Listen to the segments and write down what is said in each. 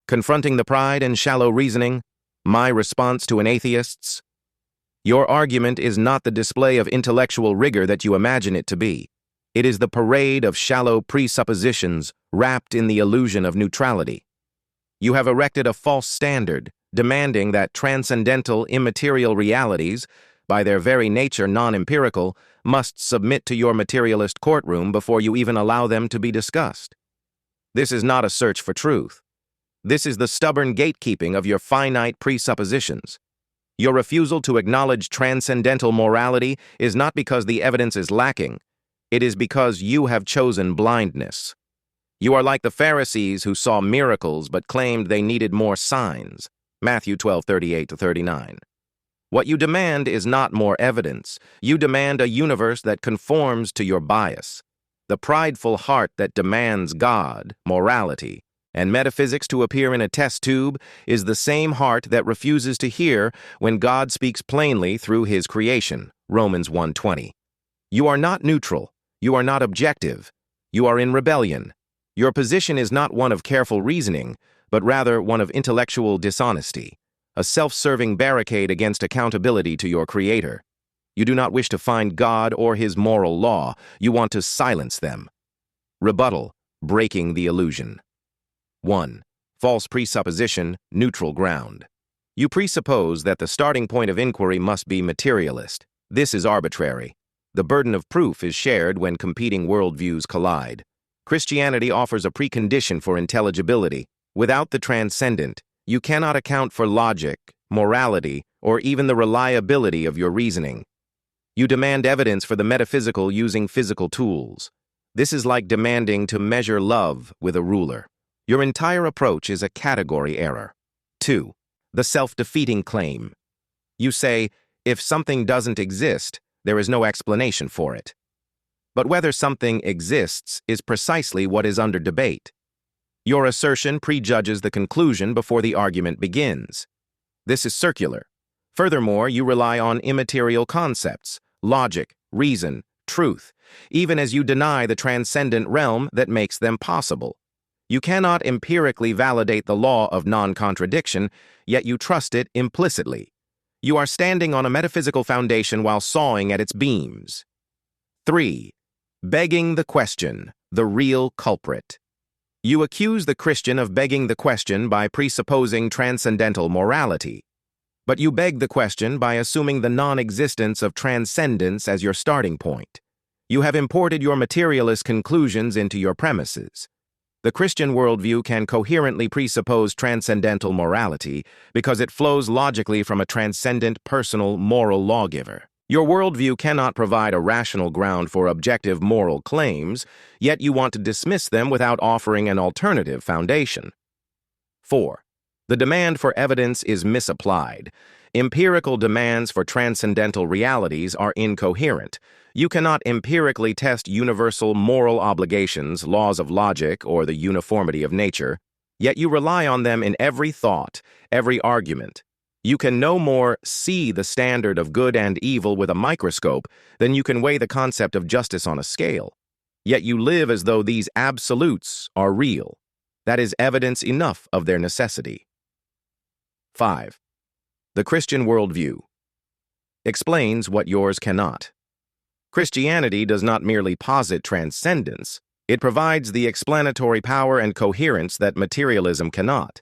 Confronting the pride and shallow reasoning, my response to an atheist's. Your argument is not the display of intellectual rigor that you imagine it to be. It is the parade of shallow presuppositions wrapped in the illusion of neutrality. You have erected a false standard, demanding that transcendental immaterial realities, by their very nature non-empirical, must submit to your materialist courtroom before you even allow them to be discussed. This is not a search for truth. This is the stubborn gatekeeping of your finite presuppositions. Your refusal to acknowledge transcendental morality is not because the evidence is lacking. It is because you have chosen blindness. You are like the Pharisees who saw miracles but claimed they needed more signs. Matthew 12:38-39. What you demand is not more evidence. You demand a universe that conforms to your bias. The prideful heart that demands God, morality, and metaphysics to appear in a test tube is the same heart that refuses to hear when God speaks plainly through his creation. Romans 1:20. You are not neutral. You are not objective. You are in rebellion. Your position is not one of careful reasoning, but rather one of intellectual dishonesty, a self-serving barricade against accountability to your Creator. You do not wish to find God or his moral law. You want to silence them. Rebuttal, breaking the illusion. 1. False presupposition, neutral ground. You presuppose that the starting point of inquiry must be materialist. This is arbitrary. The burden of proof is shared when competing worldviews collide. Christianity offers a precondition for intelligibility. Without the transcendent, you cannot account for logic, morality, or even the reliability of your reasoning. You demand evidence for the metaphysical using physical tools. This is like demanding to measure love with a ruler. Your entire approach is a category error. 2. The self-defeating claim. You say, if something doesn't exist, there is no explanation for it. But whether something exists is precisely what is under debate. Your assertion prejudges the conclusion before the argument begins. This is circular. Furthermore, you rely on immaterial concepts, logic, reason, truth, even as you deny the transcendent realm that makes them possible. You cannot empirically validate the law of non-contradiction, yet you trust it implicitly. You are standing on a metaphysical foundation while sawing at its beams. 3. Begging the question, the real culprit. You accuse the Christian of begging the question by presupposing transcendental morality. But you beg the question by assuming the non-existence of transcendence as your starting point. You have imported your materialist conclusions into your premises. The Christian worldview can coherently presuppose transcendental morality because it flows logically from a transcendent, personal, moral lawgiver. Your worldview cannot provide a rational ground for objective moral claims, yet you want to dismiss them without offering an alternative foundation. 4. The demand for evidence is misapplied. Empirical demands for transcendental realities are incoherent. You cannot empirically test universal moral obligations, laws of logic, or the uniformity of nature, yet you rely on them in every thought, every argument. You can no more see the standard of good and evil with a microscope than you can weigh the concept of justice on a scale. Yet you live as though these absolutes are real. That is evidence enough of their necessity. 5. The Christian worldview explains what yours cannot. Christianity does not merely posit transcendence, it provides the explanatory power and coherence that materialism cannot.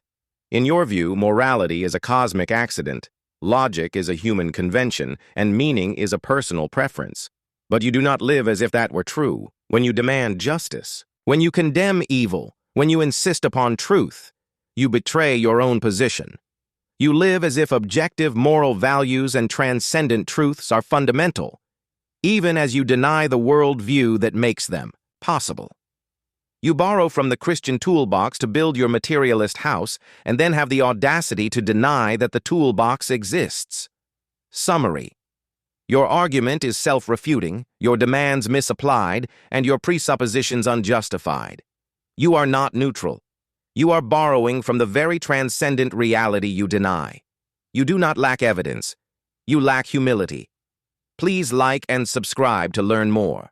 In your view, morality is a cosmic accident, logic is a human convention, and meaning is a personal preference. But you do not live as if that were true. When you demand justice, when you condemn evil, when you insist upon truth, you betray your own position. You live as if objective moral values and transcendent truths are fundamental, even as you deny the worldview that makes them possible. You borrow from the Christian toolbox to build your materialist house and then have the audacity to deny that the toolbox exists. Summary. Your argument is self-refuting, your demands misapplied, and your presuppositions unjustified. You are not neutral. You are borrowing from the very transcendent reality you deny. You do not lack evidence. You lack humility. Please like and subscribe to learn more.